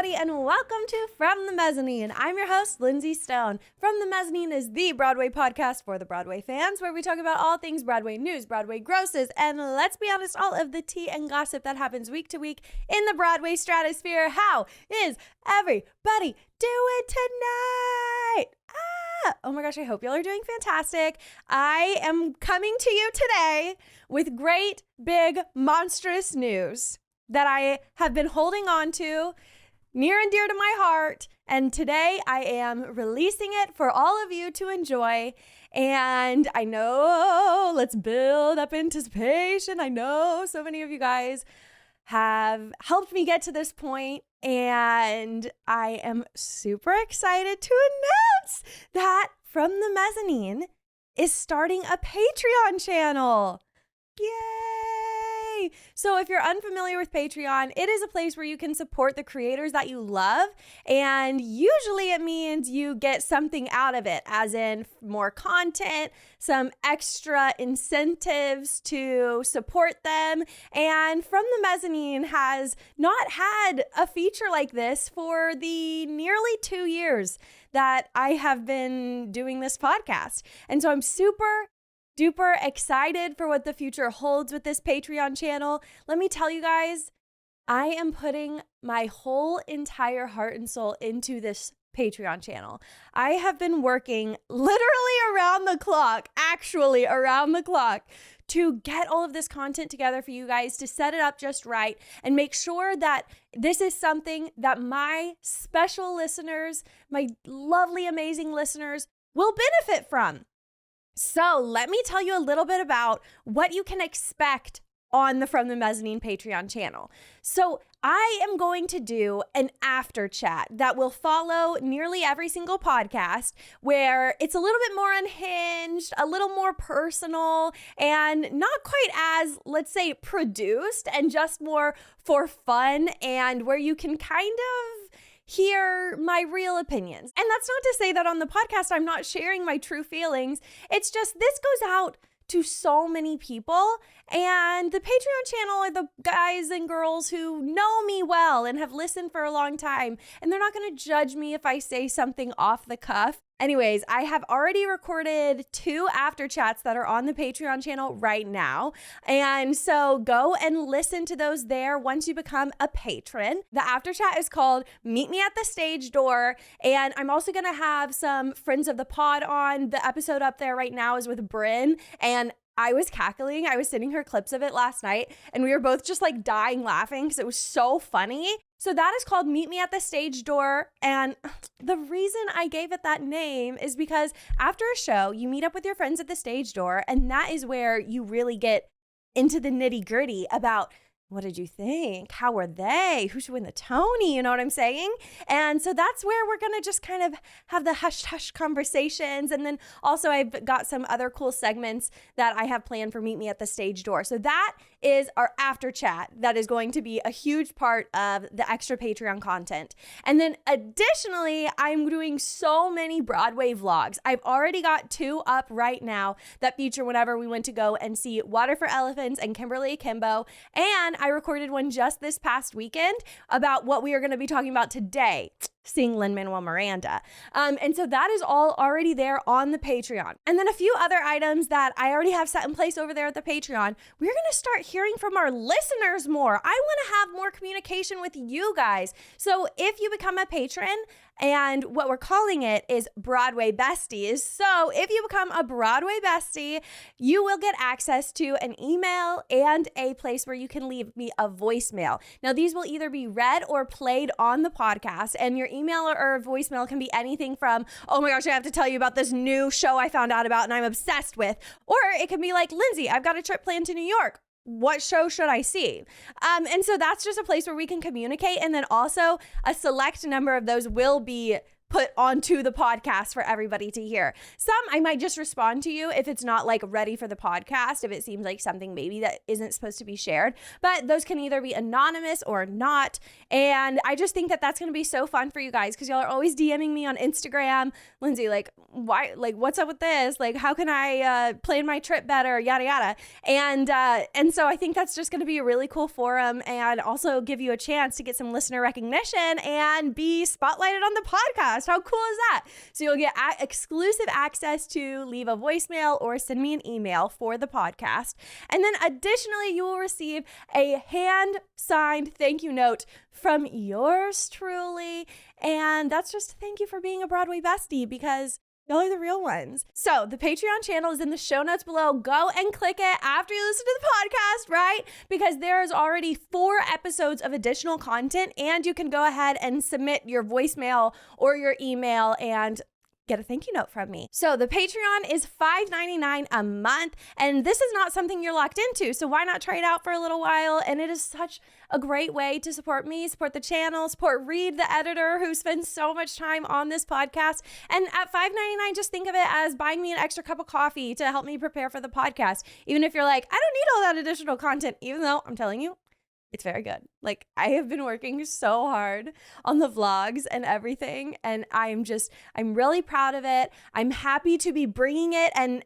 everybody, and welcome to From the Mezzanine. I'm your host, Lindsay Stone. From the Mezzanine is the Broadway podcast for the Broadway fans, where we talk about all things Broadway news, Broadway grosses, and let's be honest, all of the tea and gossip that happens week to week in the Broadway stratosphere. How is everybody doing tonight? Oh my gosh, I hope y'all are doing fantastic. I am coming to you today with great, big, monstrous news that I have been holding on to near and dear to my heart. And today I am releasing it for all of you to enjoy. And I know, let's build up anticipation. I know so many of you guys have helped me get to this point, and I am super excited to announce that From the Mezzanine is starting a Patreon channel. Yay! So if you're unfamiliar with Patreon, it is a place where you can support the creators that you love, and usually it means you get something out of it, as in more content, some extra incentives to support them. And From the Mezzanine has not had a feature like this for the nearly 2 years that I have been doing this podcast. And so I'm super duper excited for what the future holds with this Patreon channel. Let me tell you guys, I am putting my whole entire heart and soul into this Patreon channel. I have been working literally around the clock, actually around the clock, to get all of this content together for you guys, to set it up just right and make sure that this is something that my special listeners, my lovely, amazing listeners will benefit from. So let me tell you a little bit about what you can expect on the From the Mezzanine Patreon channel. So I am going to do an after chat that will follow nearly every single podcast, where it's a little bit more unhinged, a little more personal, and not quite as, let's say, produced, and just more for fun, and where you can kind of hear my real opinions. And that's not to say that on the podcast I'm not sharing my true feelings. It's just this goes out to so many people, and the Patreon channel are the guys and girls who know me well and have listened for a long time, and they're not going to judge me if I say something off the cuff. Anyways, I have already recorded 2 after chats that are on the Patreon channel right now. And so go and listen to those there once you become a patron. The after chat is called Meet Me at the Stage Door. And I'm also going to have some friends of the pod on. The episode up there right now is with Bryn, and I was cackling. I was sending her clips of it last night, and we were both just like dying laughing because it was so funny. So that is called Meet Me at the Stage Door. And the reason I gave it that name is because after a show, you meet up with your friends at the stage door, and that is where you really get into the nitty gritty about, what did you think? How were they? Who should win the Tony? You know what I'm saying? And so that's where we're going to just kind of have the hush-hush conversations. And then also I've got some other cool segments that I have planned for Meet Me at the Stage Door. So that is our after chat. That is going to be a huge part of the extra Patreon content. And then additionally, I'm doing so many Broadway vlogs. I've already got 2 up right now that feature whenever we went to go and see Water for Elephants and Kimberly Akimbo. And I recorded one just this past weekend about what we are going to be talking about today, seeing Lin Manuel Miranda. And so that is all already there on the Patreon. And then a few other items that I already have set in place over there at the Patreon. We're going to start hearing from our listeners more. I want to have more communication with you guys. So if you become a patron, and what we're calling it is Broadway Besties. So if you become a Broadway Bestie, you will get access to an email and a place where you can leave me a voicemail. Now, these will either be read or played on the podcast, and your email or voicemail can be anything from, oh my gosh, I have to tell you about this new show I found out about and I'm obsessed with. Or it can be like, Lindsay, I've got a trip planned to New York. What show should I see? And so that's just a place where we can communicate. And then also a select number of those will be put onto the podcast for everybody to hear. Some I might just respond to you if it's not like ready for the podcast, if it seems like something maybe that isn't supposed to be shared, but those can either be anonymous or not. And I just think that that's going to be so fun for you guys because y'all are always DMing me on Instagram, Lindsay, like, why, like, what's up with this? Like, how can I plan my trip better? Yada, yada. And so I think that's just going to be a really cool forum and also give you a chance to get some listener recognition and be spotlighted on the podcast. How cool is that? So you'll get exclusive access to leave a voicemail or send me an email for the podcast. And then additionally, you will receive a hand-signed thank you note from yours truly. And that's just a thank you for being a Broadway bestie because y'all are the real ones. So the Patreon channel is in the show notes below. Go and click it after you listen to the podcast, right? Because there is already 4 episodes of additional content and you can go ahead and submit your voicemail or your email and get a thank you note from me. So the Patreon is $5.99 a month, and this is not something you're locked into, so why not try it out for a little while? And it is such a great way to support me, support the channel, support Reed, the editor, who spends so much time on this podcast. And at $5.99, just think of it as buying me an extra cup of coffee to help me prepare for the podcast. Even if you're like, I don't need all that additional content, even though I'm telling you, it's very good. Like, I have been working so hard on the vlogs and everything, and I'm really proud of it. I'm happy to be bringing it and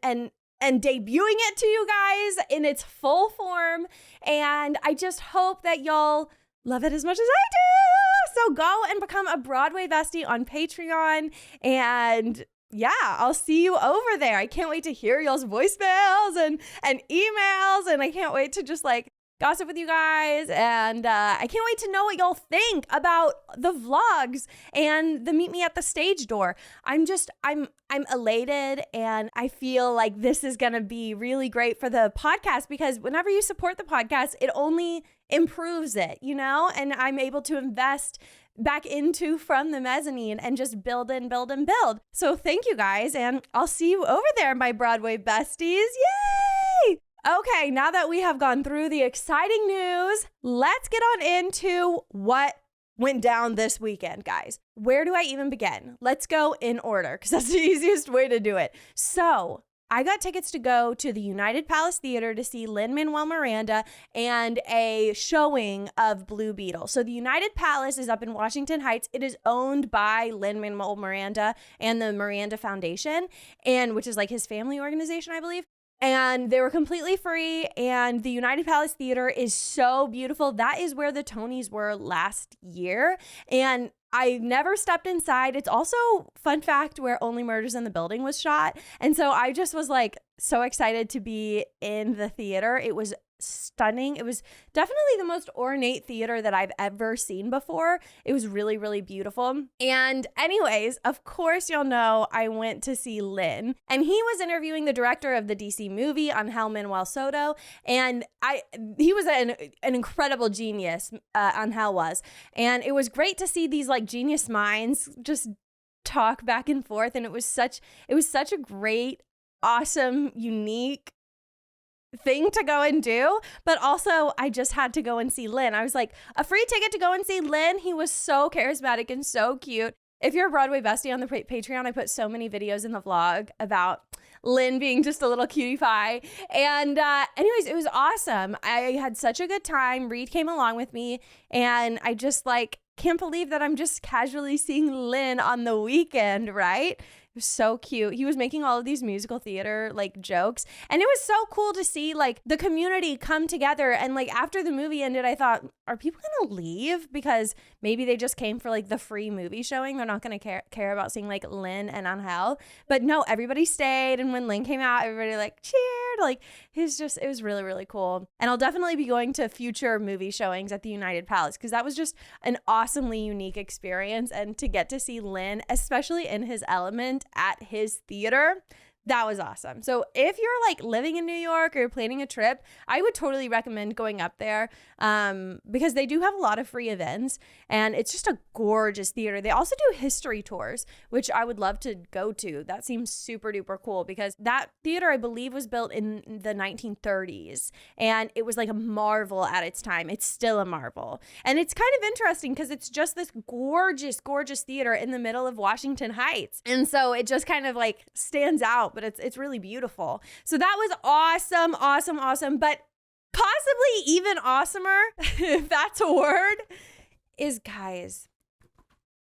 debuting it to you guys in its full form, and I just hope that y'all love it as much as I do. So go and become a Broadway bestie on Patreon, and yeah, I'll see you over there. I can't wait to hear y'all's voicemails and emails, and I can't wait to just like gossip with you guys, and I can't wait to know what y'all think about the vlogs and the meet me at the stage door. I'm elated, and I feel like this is gonna be really great for the podcast because whenever you support the podcast, it only improves it, you know, and I'm able to invest back into from the mezzanine and just build and build and build. So thank you guys, and I'll see you over there, my Broadway besties. Yay! Okay, now that we have gone through the exciting news, let's get on into what went down this weekend, guys. Where do I even begin? Let's go in order because that's the easiest way to do it. So I got tickets to go to the United Palace Theater to see Lin Manuel Miranda and a showing of Blue Beetle. So the United Palace is up in Washington Heights. It is owned by Lin Manuel Miranda and the Miranda Foundation, and which is like his family organization, I believe. And they were completely free, and the United Palace Theater is so beautiful. That is where the Tonys were last year, and I never stepped inside. It's also, fun fact, where Only Murders in the Building was shot, and so I just was like so excited to be in the theater. It was stunning. It was definitely the most ornate theater that I've ever seen before. It was really, really beautiful. And anyways, of course, y'all know I went to see Lin, and he was interviewing the director of the DC movie, Angel Manuel Soto, and he was an incredible genius, Angel was, and it was great to see these like genius minds just talk back and forth, and it was such a great, awesome, unique thing to go and do. But also I just had to go and see Lin. I was like, a free ticket to go and see Lin. He was so charismatic and so cute. If you're a Broadway bestie on the Patreon, I put so many videos in the vlog about Lin being just a little cutie pie. And anyways, it was awesome. I had such a good time. Reed came along with me, and I just like can't believe that I'm just casually seeing Lin on the weekend, right? It was so cute. He was making all of these musical theater like jokes, and it was so cool to see like the community come together. And like after the movie ended, I thought, are people gonna leave because maybe they just came for like the free movie showing? They're not gonna care about seeing like Lin and Angel. But no, everybody stayed, and when Lin came out, everybody like cheered. Like it was really, really cool. And I'll definitely be going to future movie showings at the United Palace because that was just an awesomely unique experience. And to get to see Lin, especially in his element at his theater, That was awesome. So if you're like living in New York or you're planning a trip, I would totally recommend going up there because they do have a lot of free events and it's just a gorgeous theater. They also do history tours, which I would love to go to. That seems super duper cool because that theater, I believe, was built in the 1930s and it was like a marvel at its time. It's still a marvel. And it's kind of interesting because it's just this gorgeous, gorgeous theater in the middle of Washington Heights. And so it just kind of like stands out. But it's really beautiful. So that was awesome, awesome, awesome. But possibly even awesomer, if that's a word, is guys,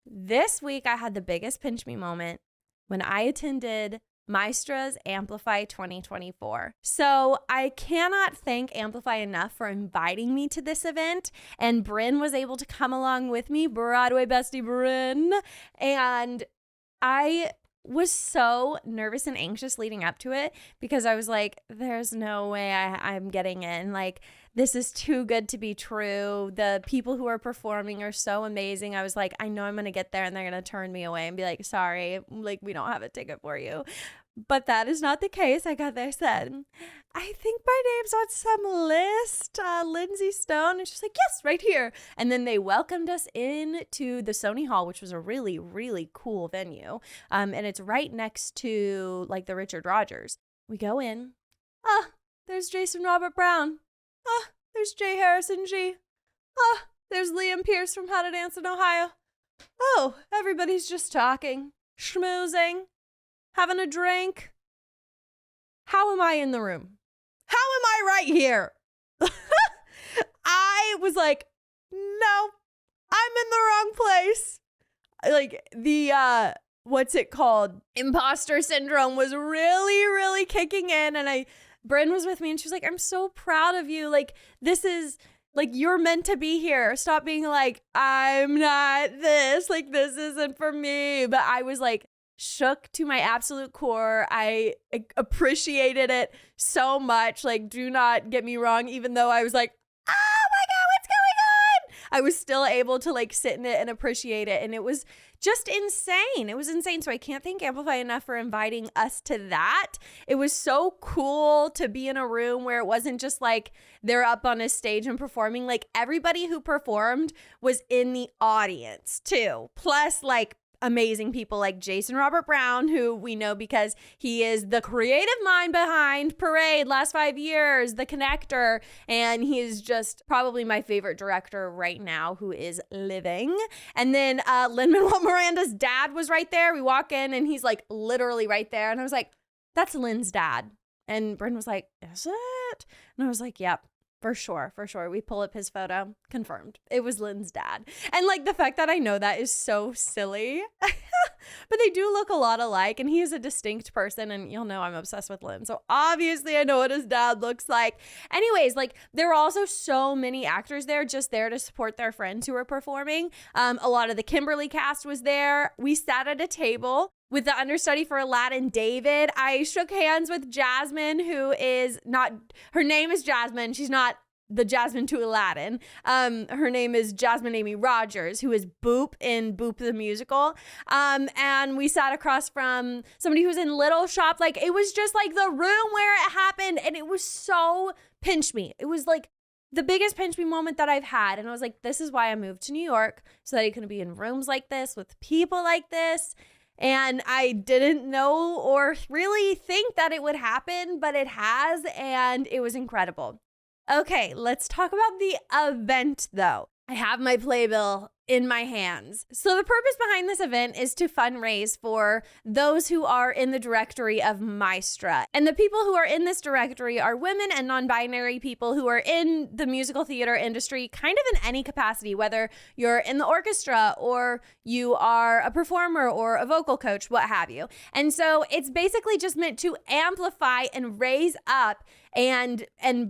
this week I had the biggest pinch me moment when I attended Maestra's Amplify 2024. So I cannot thank Amplify enough for inviting me to this event. And Bryn was able to come along with me, Broadway bestie Bryn. And I was so nervous and anxious leading up to it because I was like, there's no way I'm getting in. Like, this is too good to be true. The people who are performing are so amazing. I was like, I know I'm going to get there and they're going to turn me away and be like, sorry, like, we don't have a ticket for you. But that is not the case. I got there, said, I think my name's on some list, Lindsay Stone. And she's like, yes, right here. And then they welcomed us in to the Sony Hall, which was a really, really cool venue. And it's right next to like the Richard Rogers. We go in. There's Jason Robert Brown. There's Jay Harrison G. There's Liam Pierce from How to Dance in Ohio. Oh, everybody's just talking, schmoozing, having a drink. How am I in the room? How am I right here? I was like, no, I'm in the wrong place. Like the, what's it called? Imposter syndrome was really, really kicking in. And Bryn was with me and she was like, I'm so proud of you. Like, this is like, you're meant to be here. Stop being like, I'm not this. Like, this isn't for me. But I was like, shook to my absolute core. I appreciated it so much. Like, do not get me wrong, even though I was like, oh my God, what's going on? I was still able to like sit in it and appreciate it. And it was just insane. It was insane. So I can't thank Amplify enough for inviting us to that. It was so cool to be in a room where it wasn't just like they're up on a stage and performing. Like, everybody who performed was in the audience too. Plus, like, amazing people like Jason Robert Brown, who we know because he is the creative mind behind Parade last 5 years, The Connector, and he is just probably my favorite director right now who is living. And then Lin Manuel Miranda's dad was right there. We walk in and he's like literally right there. And I was like, that's Lin's dad. And Bryn was like, is it? And I was like, yep. For sure, for sure. We pull up his photo. Confirmed. It was Lin's dad. And like the fact that I know that is so silly. But they do look a lot alike and he is a distinct person and you'll know I'm obsessed with Lin. So obviously I know what his dad looks like. Anyways, like there were also so many actors there just there to support their friends who were performing. A lot of the Kimberly cast was there. We sat at a table with the understudy for Aladdin, David. I shook hands with Jasmine, who is not, her name is Jasmine. She's not the Jasmine to Aladdin. Her name is Jasmine Amy Rogers, who is Boop in Boop the Musical. And we sat across from somebody who's in Little Shop. Like, it was just like the room where it happened. And it was so pinch me. It was like the biggest pinch me moment that I've had. And I was like, this is why I moved to New York, so that I can be in rooms like this with people like this. And I didn't know or really think that it would happen, but it has, and it was incredible. Okay, let's talk about the event, though. I have my playbill in my hands. So the purpose behind this event is to fundraise for those who are in the directory of Maestra. And the people who are in this directory are women and non-binary people who are in the musical theater industry, kind of in any capacity, whether you're in the orchestra or you are a performer or a vocal coach, what have you. And so it's basically just meant to amplify and raise up and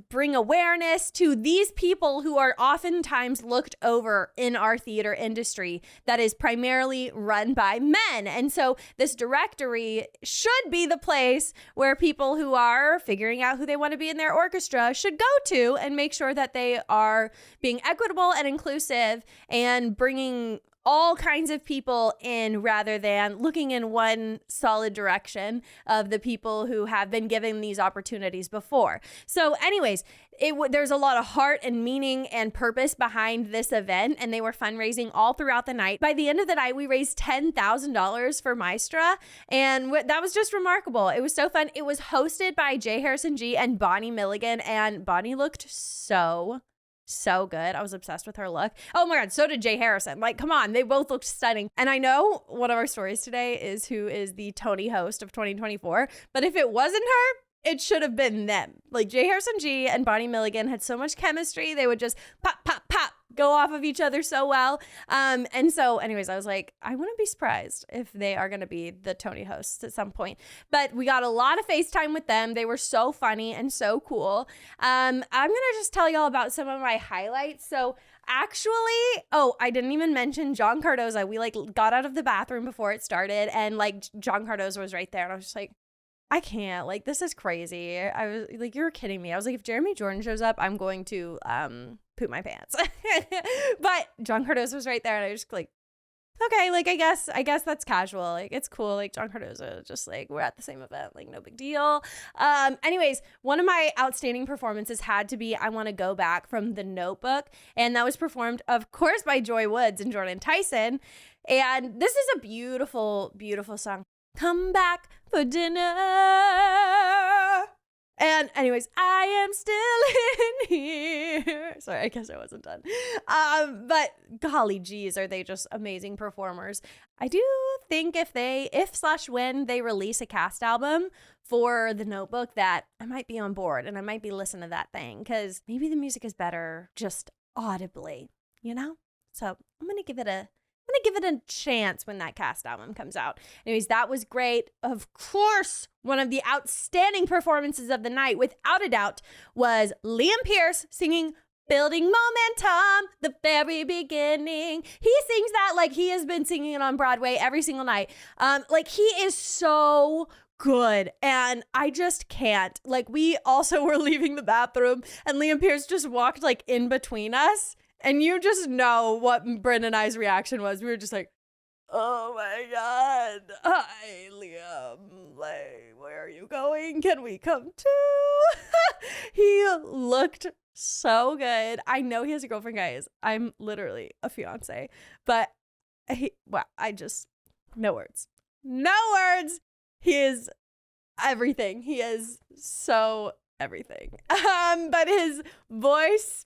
bring awareness to these people who are oftentimes looked over in our theater industry that is primarily run by men. And so this directory should be the place where people who are figuring out who they want to be in their orchestra should go to and make sure that they are being equitable and inclusive and bringing all kinds of people in rather than looking in one solid direction of the people who have been given these opportunities before. So anyways, there's a lot of heart and meaning and purpose behind this event, and they were fundraising all throughout the night. By the end of the night, we raised $10,000 for Maestra, and that was just remarkable. It was so fun. It was hosted by J. Harrison G and Bonnie Milligan, and Bonnie looked so good. I was obsessed with her look. Oh my God, so did Jay Harrison. Like, come on, they both looked stunning. And I know one of our stories today is who is the Tony host of 2024, but if it wasn't her, it should have been them. Like, J. Harrison G and Bonnie Milligan had so much chemistry. They would just pop, pop, pop, go off of each other so well. And so anyways, I was like, I wouldn't be surprised if they are going to be the Tony hosts at some point. But we got a lot of FaceTime with them. They were so funny and so cool. I'm going to just tell y'all about some of my highlights. So actually, I didn't even mention John Cardoza. We like got out of the bathroom before it started, and like John Cardoza was right there. And I was just like, I can't, like, this is crazy. I was like, you're kidding me. I was like, if Jeremy Jordan shows up, I'm going to poop my pants. But John Cardoza was right there, and I was just like, okay, like, I guess that's casual. Like, it's cool. Like, John Cardoza, just like, we're at the same event, like, no big deal. Anyways, one of my outstanding performances had to be I Want to Go Back from The Notebook, and that was performed, of course, by Joy Woods and Jordan Tyson. And this is a beautiful, beautiful song. Come back for dinner. And anyways, I am still in here. Sorry, I guess I wasn't done. But golly geez, are they just amazing performers. I do think if/when they release a cast album for The Notebook, that I might be on board and I might be listening to that thing, because maybe the music is better just audibly, you know? So I'm going to give it a chance when that cast album comes out. Anyways, that was great. Of course, one of the outstanding performances of the night, without a doubt, was Liam Pierce singing Building Momentum, the very beginning. He sings that like he has been singing it on Broadway every single night. Like, he is so good, and I just can't. Like, we also were leaving the bathroom, and Liam Pierce just walked like in between us. And you just know what Bryn and I's reaction was. We were just like, oh my God. Hi, Liam. Like, where are you going? Can we come too? He looked so good. I know he has a girlfriend, guys. I'm literally a fiance. But, no words. No words. He is everything. He is so everything. But his voice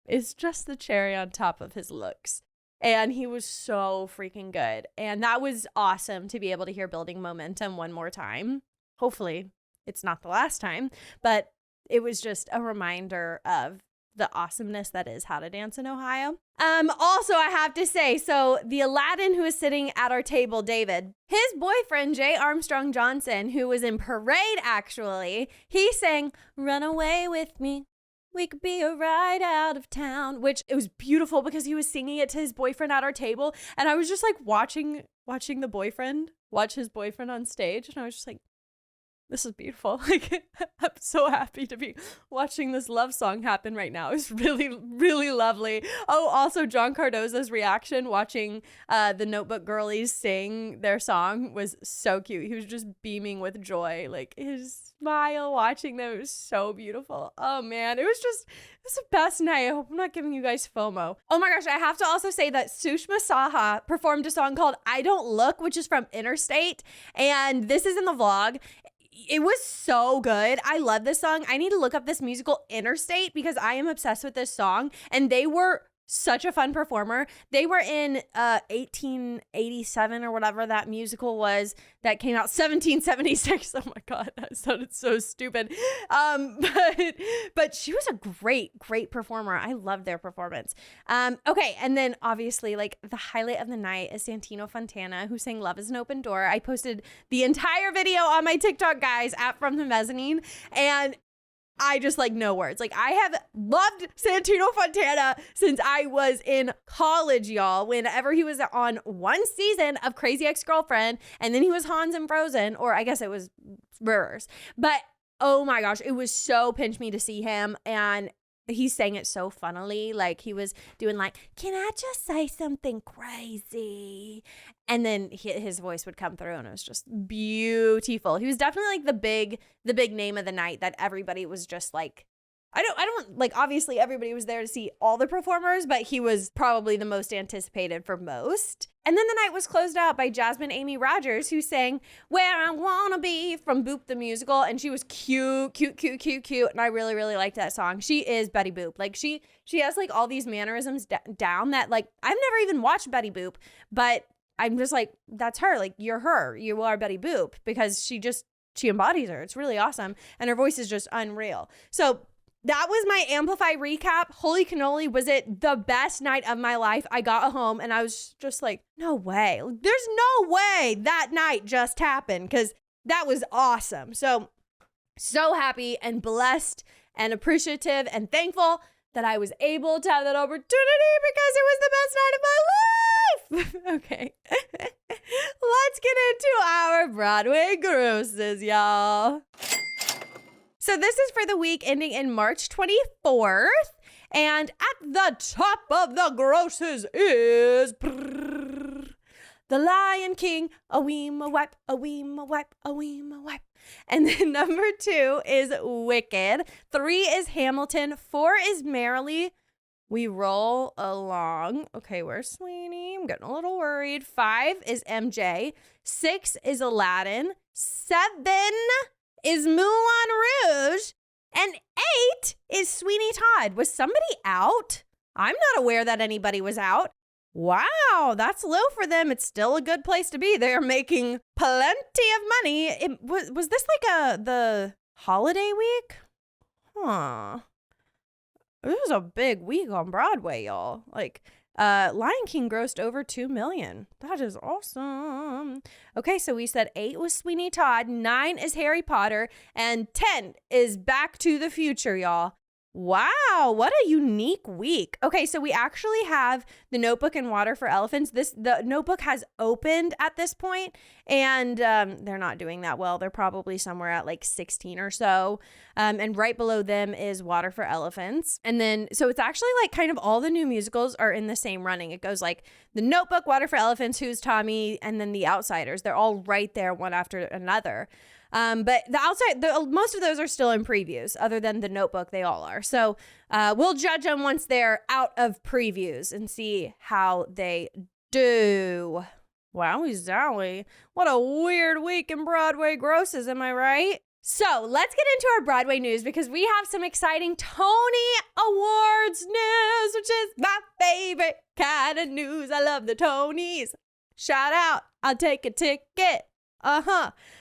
is just the cherry on top of his looks. And he was so freaking good. And that was awesome to be able to hear Building Momentum one more time. Hopefully it's not the last time, but it was just a reminder of the awesomeness that is How to Dance in Ohio. Also, I have to say, so the Aladdin who is sitting at our table, David, his boyfriend, Jay Armstrong Johnson, who was in Parade, actually, he sang Run Away With Me. We could be a ride out of town, which it was beautiful because he was singing it to his boyfriend at our table. And I was just like watching the boyfriend watch his boyfriend on stage. And I was just like, this is beautiful. Like, I'm so happy to be watching this love song happen right now. It's really, really lovely. Oh, also John Cardoza's reaction watching the Notebook girlies sing their song was so cute. He was just beaming with joy. Like, his smile watching them was so beautiful. Oh man, it was the best night. I hope I'm not giving you guys FOMO. Oh my gosh, I have to also say that Sushma Saha performed a song called I Don't Look, which is from Interstate. And this is in the vlog. It was so good. I love this song. I need to look up this musical Interstate because I am obsessed with this song. And they were such a fun performer. They were in 1887 or whatever that musical was that came out 1776. Oh my God, that sounded so stupid. But she was a great performer. I loved their performance. Okay, and then obviously like the highlight of the night is Santino Fontana, who sang Love is an Open Door. I posted the entire video on my TikTok, guys, at From the Mezzanine, and I just like no words. Like, I have loved Santino Fontana since I was in college, y'all. Whenever he was on one season of Crazy Ex-Girlfriend, and then he was Hans in Frozen, or I guess it was reverse. But oh my gosh, it was so pinch me to see him. And he sang it so funnily. Like he was doing like, can I just say something crazy? And then his voice would come through and it was just beautiful. He was definitely like the big name of the night that everybody was just like, I don't like, obviously everybody was there to see all the performers, but he was probably the most anticipated for most. And then the night was closed out by Jasmine Amy Rogers, who sang Where I Wanna Be from Boop the Musical. And she was cute. And I really, really liked that song. She is Betty Boop. Like she has like all these mannerisms down that like, I've never even watched Betty Boop, but I'm just like, that's her. Like you're her. You are Betty Boop because she embodies her. It's really awesome. And her voice is just unreal. So that was my Amplify recap. Holy cannoli, was it the best night of my life. I got home and I was just like, no way. There's no way that night just happened because that was awesome. So happy and blessed and appreciative and thankful that I was able to have that opportunity because it was the best night of my life. Okay. Let's get into our Broadway grosses, y'all. So this is for the week ending in March 24th. And at the top of the grosses is The Lion King, a weema wipe, a weema wipe, a weema wipe. And then number 2 is Wicked. 3 is Hamilton. 4 is Merrily We Roll Along. Okay, where's Sweeney? I'm getting a little worried. 5 is MJ. 6 is Aladdin. 7 is Moulin Rouge, and 8 is Sweeney Todd. Was somebody out? I'm not aware that anybody was out. Wow, that's low for them. It's still a good place to be. They're making plenty of money. Was this like the holiday week? Huh. This was a big week on Broadway, y'all. Like, Lion King grossed over $2 million. That is awesome. Okay, so we said 8 was Sweeney Todd, 9 is Harry Potter, and 10 is Back to the Future, y'all. Wow, what a unique week. Okay, so we actually have The Notebook and Water for Elephants. The Notebook has opened at this point, and they're not doing that well. They're probably somewhere at like 16 or so. And right below them is Water for Elephants. And then, so it's actually like kind of all the new musicals are in the same running. It goes like The Notebook, Water for Elephants, Who's Tommy, and then The Outsiders. They're all right there, one after another. But most of those are still in previews. Other than The Notebook, they all are. So we'll judge them once they're out of previews and see how they do. Wowie zowie. What a weird week in Broadway grosses, am I right? So let's get into our Broadway news because we have some exciting Tony Awards news, which is my favorite kind of news. I love the Tonys. Shout out. I'll take a ticket.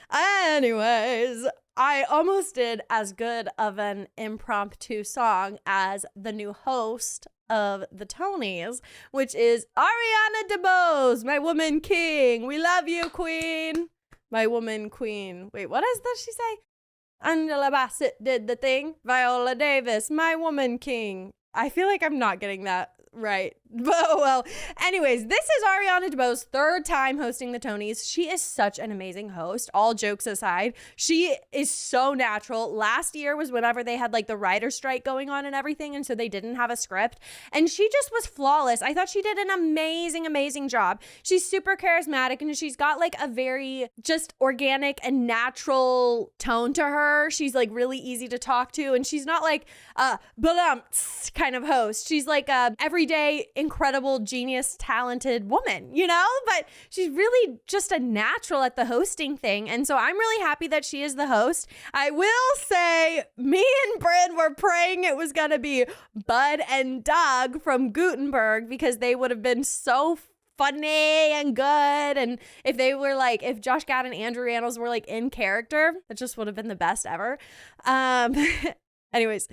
Anyways, I almost did as good of an impromptu song as the new host of the Tonys, which is Ariana DeBose, my woman king. We love you, queen. My woman queen. Wait, what does she say? Angela Bassett did the thing. Viola Davis, my woman king. I feel like I'm not getting that right. But well, anyways, this is Ariana DeBose's 3rd time hosting the Tonys. She is such an amazing host, all jokes aside. She is so natural. Last year was whenever they had like the writer's strike going on and everything, and so they didn't have a script, and she just was flawless. I thought she did an amazing job. She's super charismatic, and she's got like a very just organic and natural tone to her. She's like really easy to talk to, and she's not like kind of host. She's like a everyday incredible, genius, talented woman, you know? But she's really just a natural at the hosting thing. And so I'm really happy that she is the host. I will say, me and Bryn were praying it was going to be Bud and Doug from Gutenberg because they would have been so funny and good. And if they were like, if Josh Gad and Andrew Rannells were like in character, that just would have been the best ever. Anyways,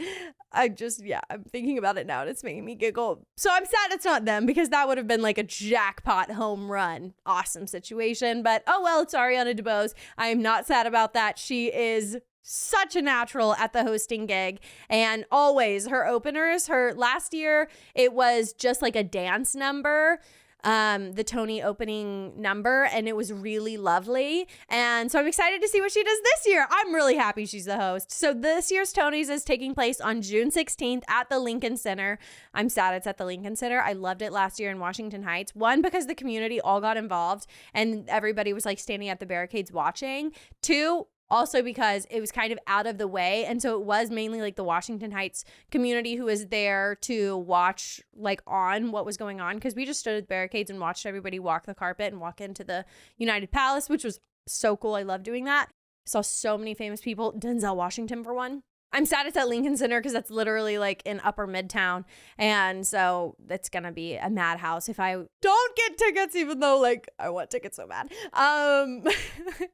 I'm thinking about it now and it's making me giggle. So I'm sad it's not them because that would have been like a jackpot home run. Awesome situation. But oh well, it's Ariana DeBose. I am not sad about that. She is such a natural at the hosting gig. And always her openers, her last year, it was just like a dance number. the Tony opening number, and it was really lovely. And so I'm excited to see what she does this year. I'm really happy she's the host. So this year's Tonys is taking place on June 16th at the Lincoln Center. I'm sad it's at the Lincoln Center. I loved it last year in Washington Heights. One, because the community all got involved and everybody was like standing at the barricades watching. Two, also because it was kind of out of the way. And so it was mainly like the Washington Heights community who was there to watch like on what was going on. Because we just stood at barricades and watched everybody walk the carpet and walk into the United Palace, which was so cool. I love doing that. Saw so many famous people. Denzel Washington for one. I'm sad it's at Lincoln Center because that's literally like in Upper Midtown. And so it's going to be a madhouse if I don't get tickets, even though like I want tickets so bad.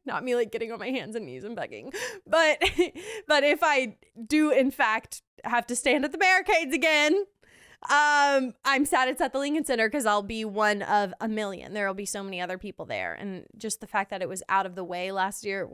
Not me like getting on my hands and knees and begging. But if I do in fact have to stand at the barricades again, I'm sad it's at the Lincoln Center because I'll be one of a million. There will be so many other people there. And just the fact that it was out of the way last year,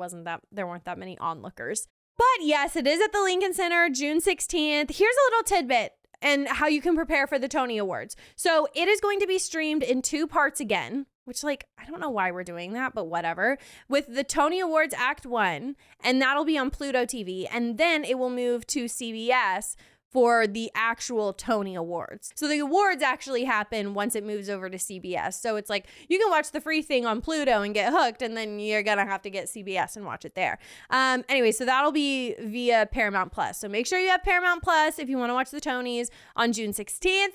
there weren't that many onlookers. But yes, it is at the Lincoln Center, June 16th. Here's a little tidbit and how you can prepare for the Tony Awards. So it is going to be streamed in 2 parts again, which like, I don't know why we're doing that, but whatever. With the Tony Awards Act 1, and that'll be on Pluto TV. And then it will move to CBS for the actual Tony Awards. So the awards actually happen once it moves over to CBS. So it's like you can watch the free thing on Pluto and get hooked, and then you're gonna have to get CBS and watch it there. Anyway, so that'll be via Paramount Plus. So make sure you have Paramount Plus if you want to watch the Tonys on June 16th.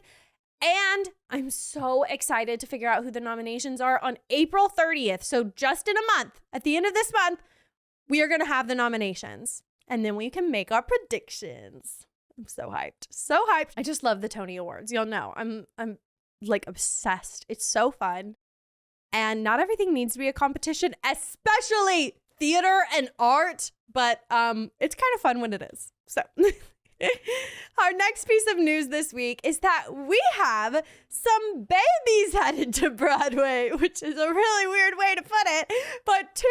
And I'm so excited to figure out who the nominations are on April 30th. So just in a month, at the end of this month, we are gonna have the nominations, and then we can make our predictions. I'm so hyped. So hyped. I just love the Tony Awards. Y'all know I'm like obsessed. It's so fun. And not everything needs to be a competition, especially theater and art, but it's kind of fun when it is. So our next piece of news this week is that we have some babies headed to Broadway, which is a really weird way to put it. But 2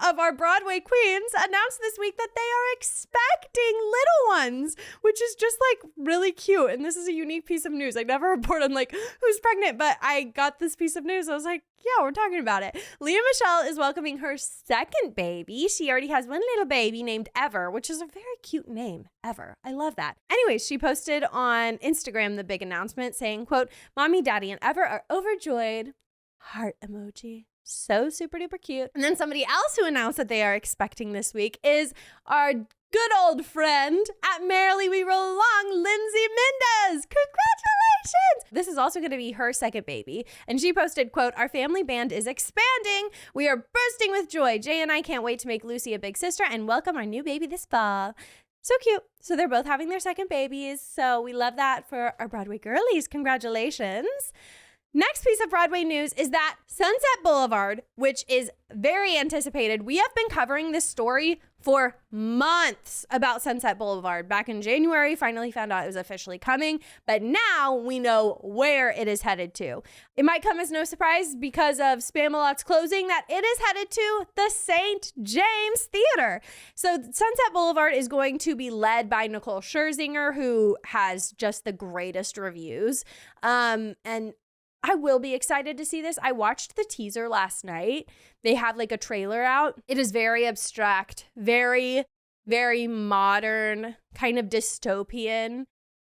of our Broadway queens announced this week that they are expecting little ones, which is just like really cute. And this is a unique piece of news. I never report on like who's pregnant, but I got this piece of news. I was like, yeah, we're talking about it. Leah Michelle is welcoming her second baby. She already has one little baby named Ever, which is a very cute name, Ever. I love that. Anyways, she posted on Instagram the big announcement saying, quote, "Mommy, Daddy, and Ever are overjoyed." Heart emoji. So super duper cute. And then somebody else who announced that they are expecting this week is our good old friend at Merrily We Roll Along, Lindsay Mendez. Congratulations! This is also going to be her second baby. And she posted, quote, "Our family band is expanding. We are bursting with joy. Jay and I can't wait to make Lucy a big sister and welcome our new baby this fall." So cute. So they're both having their second babies. So we love that for our Broadway girlies. Congratulations. Next piece of Broadway news is that Sunset Boulevard, which is very anticipated. We have been covering this story for months about Sunset Boulevard. Back in January, finally found out it was officially coming, but now we know where it is headed to. It might come as no surprise because of Spamalot's closing that it is headed to the St. James Theater. So Sunset Boulevard is going to be led by Nicole Scherzinger, who has just the greatest reviews. And I will be excited to see this. I watched the teaser last night. They have like a trailer out. It is very abstract, very, very modern, kind of dystopian,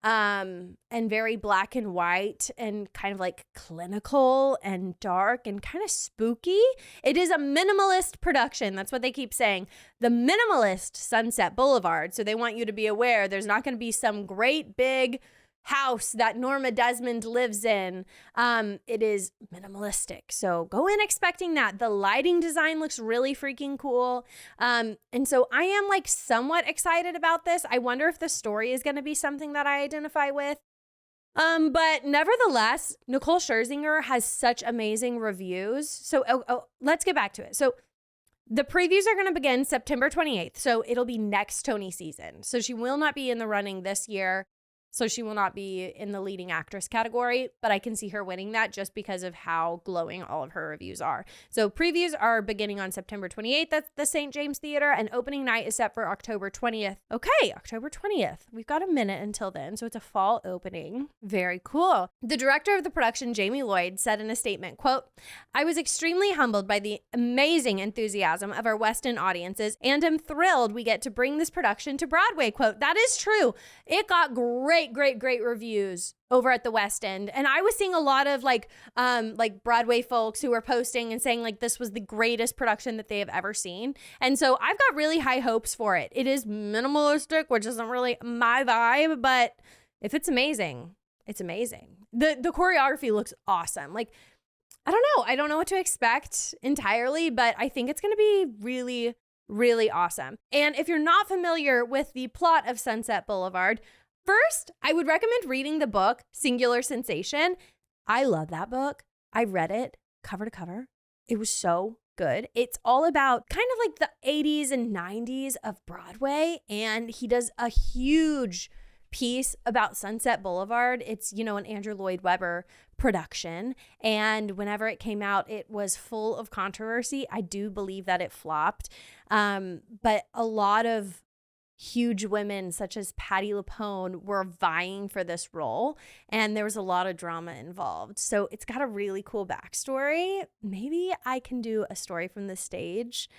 and very black and white and kind of like clinical and dark and kind of spooky. It is a minimalist production. That's what they keep saying. The minimalist Sunset Boulevard. So they want you to be aware there's not going to be some great big house that Norma Desmond lives in. It is minimalistic. So go in expecting that. The lighting design looks really freaking cool. And so I am like somewhat excited about this. I wonder if the story is going to be something that I identify with. But nevertheless, Nicole Scherzinger has such amazing reviews. So let's get back to it. So the previews are going to begin September 28th. So it'll be next Tony season. So she will not be in the running this year. So she will not be in the leading actress category, but I can see her winning that just because of how glowing all of her reviews are. So previews are beginning on September 28th at the St. James Theater, and opening night is set for October 20th. Okay, October 20th. We've got a minute until then, so it's a fall opening. Very cool. The director of the production, Jamie Lloyd, said in a statement, quote, "I was extremely humbled by the amazing enthusiasm of our West End audiences and am thrilled we get to bring this production to Broadway." Quote, that is true. It got great reviews over at the West End. And I was seeing a lot of like Broadway folks who were posting and saying like this was the greatest production that they have ever seen. And so I've got really high hopes for it. It is minimalistic, which isn't really my vibe, but if it's amazing, it's amazing. The choreography looks awesome. Like, I don't know what to expect entirely, but I think it's going to be really, really awesome. And if you're not familiar with the plot of Sunset Boulevard, first, I would recommend reading the book, Singular Sensation. I love that book. I read it cover to cover. It was so good. It's all about kind of like the 80s and 90s of Broadway, and he does a huge piece about Sunset Boulevard. It's, an Andrew Lloyd Webber production, and whenever it came out, it was full of controversy. I do believe that it flopped, but a lot of huge women such as Patti LuPone were vying for this role, and there was a lot of drama involved. So it's got a really cool backstory. Maybe I can do a story from the stage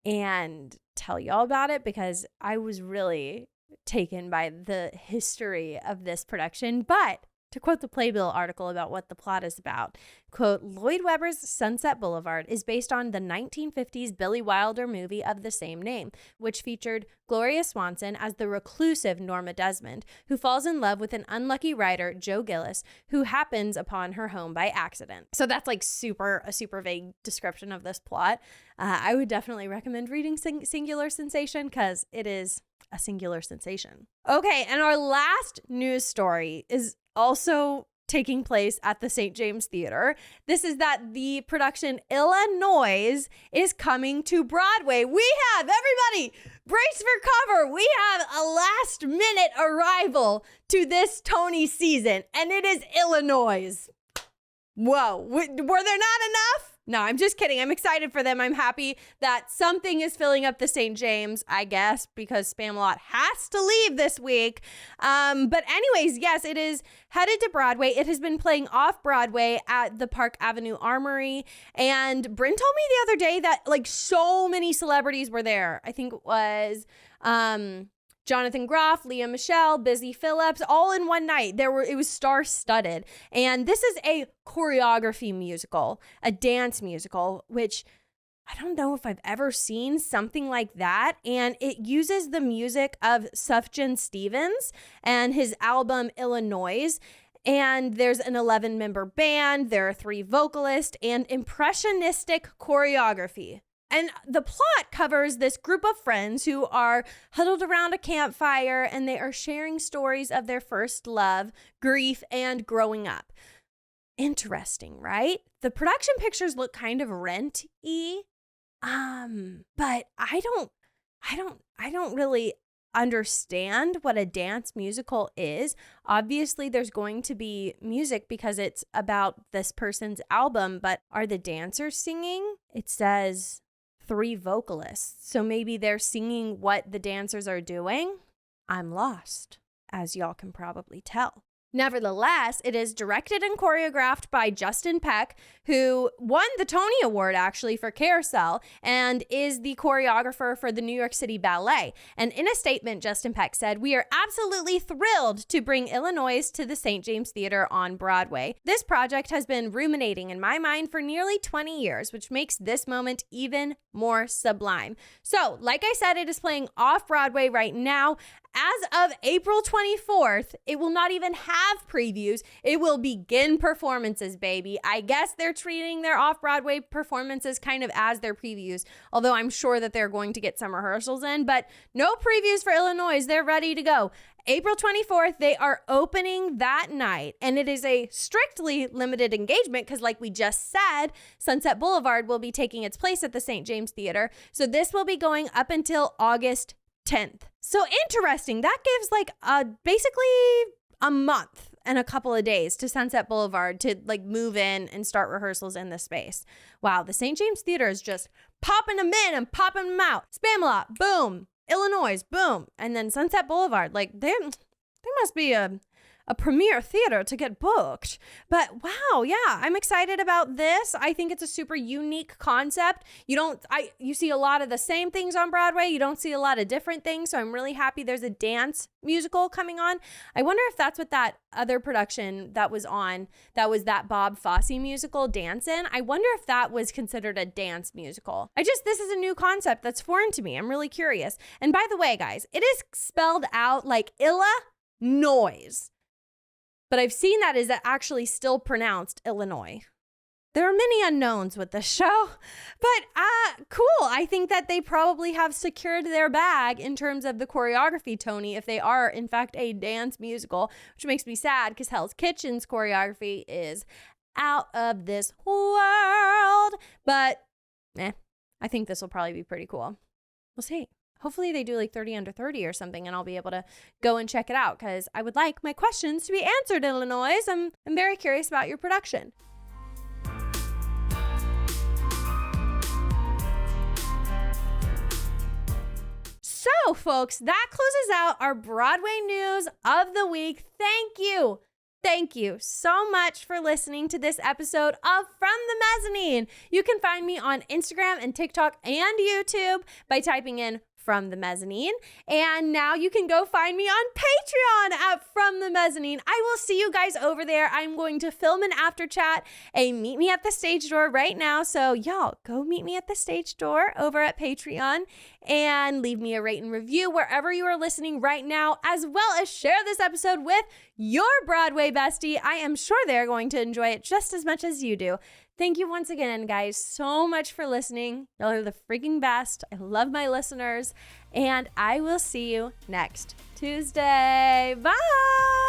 and tell y'all about it, because I was really taken by the history of this production. But to quote the Playbill article about what the plot is about, quote, Lloyd Webber's Sunset Boulevard is based on the 1950s Billy Wilder movie of the same name, which featured Gloria Swanson as the reclusive Norma Desmond, who falls in love with an unlucky writer, Joe Gillis, who happens upon her home by accident. So that's like a super vague description of this plot. I would definitely recommend reading Singular Sensation, because it is a singular sensation. Okay, and our last news story is also taking place at the St. James Theater. This is that the production Illinois is coming to Broadway. We have, everybody, brace for cover. We have a last minute arrival to this Tony season, and it is Illinois. Whoa, were there not enough? No, I'm just kidding. I'm excited for them. I'm happy that something is filling up the St. James, I guess, because Spamalot has to leave this week. But anyways, yes, it is headed to Broadway. It has been playing off Broadway at the Park Avenue Armory. And Bryn told me the other day that like so many celebrities were there. I think it was Jonathan Groff, Leah Michele, Busy Phillips, all in one night. It was star-studded. And this is a choreography musical, a dance musical, which I don't know if I've ever seen something like that. And it uses the music of Sufjan Stevens and his album Illinois. And there's an 11-member band, there are 3 vocalists, and impressionistic choreography. And the plot covers this group of friends who are huddled around a campfire, and they are sharing stories of their first love, grief, and growing up. Interesting, right? The production pictures look kind of Rent-y, but I don't really understand what a dance musical is. Obviously, there's going to be music because it's about this person's album, but are the dancers singing? It says 3 vocalists, so maybe they're singing what the dancers are doing. I'm lost, as y'all can probably tell. Nevertheless, it is directed and choreographed by Justin Peck, who won the Tony Award actually for Carousel and is the choreographer for the New York City Ballet. And in a statement, Justin Peck said, "We are absolutely thrilled to bring Illinois to the St. James Theater on Broadway. This project has been ruminating in my mind for nearly 20 years, which makes this moment even more sublime." So, like I said, it is playing off Broadway right now. As of April 24th, it will not even have previews. It will begin performances, baby. I guess they're treating their off-Broadway performances kind of as their previews, although I'm sure that they're going to get some rehearsals in, but no previews for Illinois. They're ready to go. April 24th, they are opening that night, and it is a strictly limited engagement because, like we just said, Sunset Boulevard will be taking its place at the St. James Theater. So this will be going up until August 10th. So interesting. That gives like basically a month and a couple of days to Sunset Boulevard to like move in and start rehearsals in the space. Wow, the St. James Theater is just popping them in and popping them out. Spamalot, boom. Illinois, boom. And then Sunset Boulevard, like they must be a premier theater to get booked. But wow, yeah, I'm excited about this. I think it's a super unique concept. You see a lot of the same things on Broadway. You don't see a lot of different things. So I'm really happy there's a dance musical coming on. I wonder if that's what that other production that was that Bob Fosse musical, Dancin'. I wonder if that was considered a dance musical. This is a new concept that's foreign to me. I'm really curious. And by the way, guys, it is spelled out like Illinois. But I've seen that is actually still pronounced Illinois. There are many unknowns with this show, but cool. I think that they probably have secured their bag in terms of the choreography, Tony, if they are, in fact, a dance musical, which makes me sad because Hell's Kitchen's choreography is out of this world. But I think this will probably be pretty cool. We'll see. Hopefully they do like 30 under 30 or something and I'll be able to go and check it out because I would like my questions to be answered, Illinois. I'm very curious about your production. So, folks, that closes out our Broadway news of the week. Thank you. Thank you so much for listening to this episode of From the Mezzanine. You can find me on Instagram and TikTok and YouTube by typing in From the Mezzanine. And now you can go find me on Patreon at From the Mezzanine. I will see you guys over there. I'm going to film an after chat, a meet me at the stage door right now. So y'all go meet me at the stage door over at Patreon and leave me a rate and review wherever you are listening right now, as well as share this episode with your Broadway bestie. I am sure they're going to enjoy it just as much as you do. Thank you once again, guys, so much for listening. Y'all are the freaking best. I love my listeners, and I will see you next Tuesday. Bye!